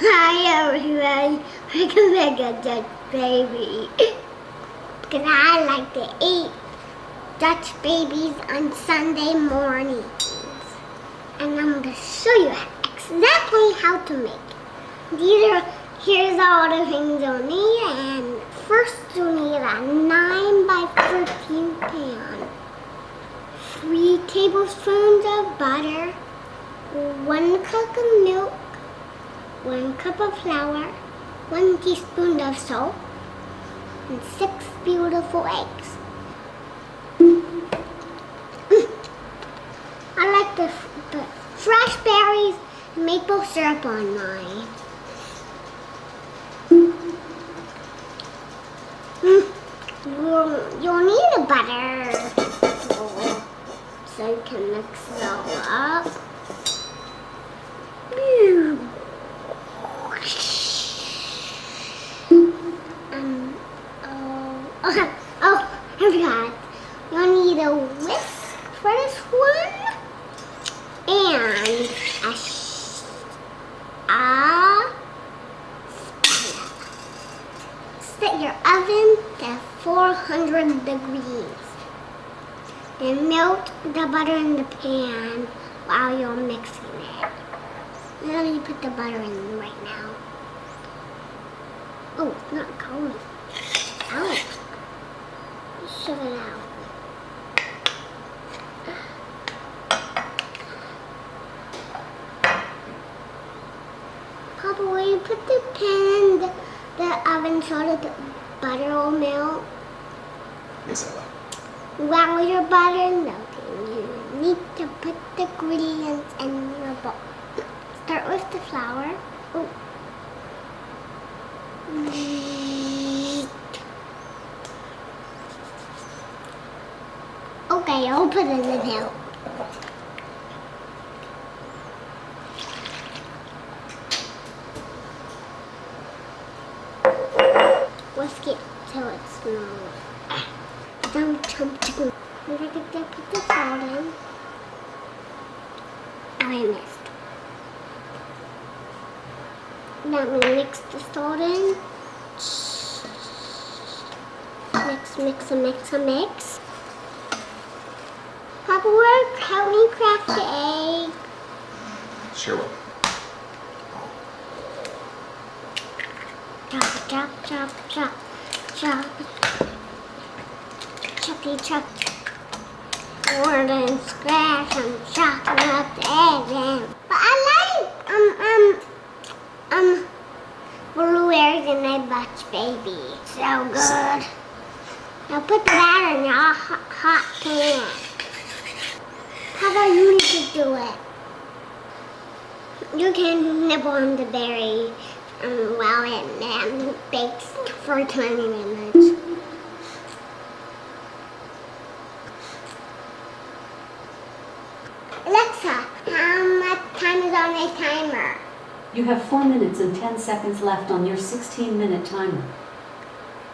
Hi everyone, welcome back to Dutch Baby. Because I like to eat Dutch babies on Sunday mornings. And I'm going to show you exactly how to make. Here's all the things you'll need. And first you'll need a 9 by 13 pan. 3 tablespoons of butter. 1 cup of milk. 1 cup of flour, 1 teaspoon of salt, and 6 beautiful eggs. I like the fresh berries and maple syrup on mine. You'll need a butter so you can mix it all up. I forgot. You'll need a whisk for this one and a spatula. Set your oven to 400 degrees. Then melt the butter in the pan while you're mixing it. Now you put the butter in right now. Oh, it's not cold. Ow. Shove it out. Papa, will you put the pan in the oven so that the butter will melt? Yes, I will. While your butter is melting, you need to put the ingredients in your bowl. Start with the flour. Oh. Okay, I'll put it in the milk. Whisk it till it's small. Don't jump to. I'm going to put the salt in. Oh, I missed. Now I'm going to mix the salt in. Mix. Papa, help me crack the egg. Sure will. Chop. Chop. More than scratch. I'm chopping up the egg in. But I like blueberries in my Dutch baby. So good. Now put that in your hot pan. Papa, you need to do it. You can nibble on the berry while it bakes for 20 minutes. Alexa, how much time is on a timer? You have 4 minutes and 10 seconds left on your 16-minute timer.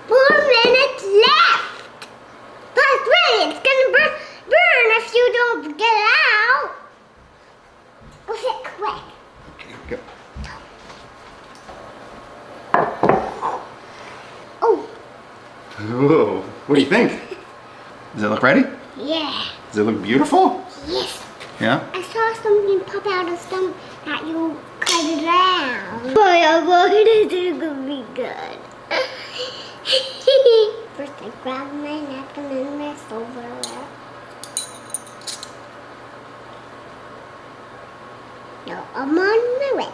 4 minutes left! That's right, it's gonna burn if you don't get it out. Push it quick. Okay, go. Oh. Whoa, what do you think? Does it look ready? Yeah. Does it look beautiful? Yes. Yeah? I saw something pop out of stomach that you cut it out. Boy, I'm going to gonna be good. First I grab my napkin and my silverware. Now I'm on my way.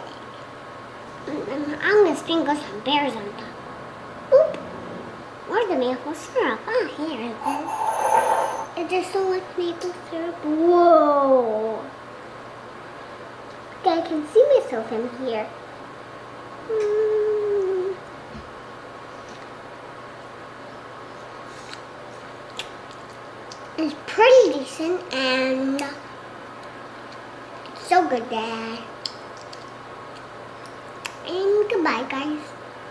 I'm gonna sprinkle some berries on top. Oop! Where's the maple syrup? Ah, here it is. Is there so much maple syrup? Whoa! Okay, I can see myself in here. It's pretty decent and it's so good, Dad. And goodbye, guys.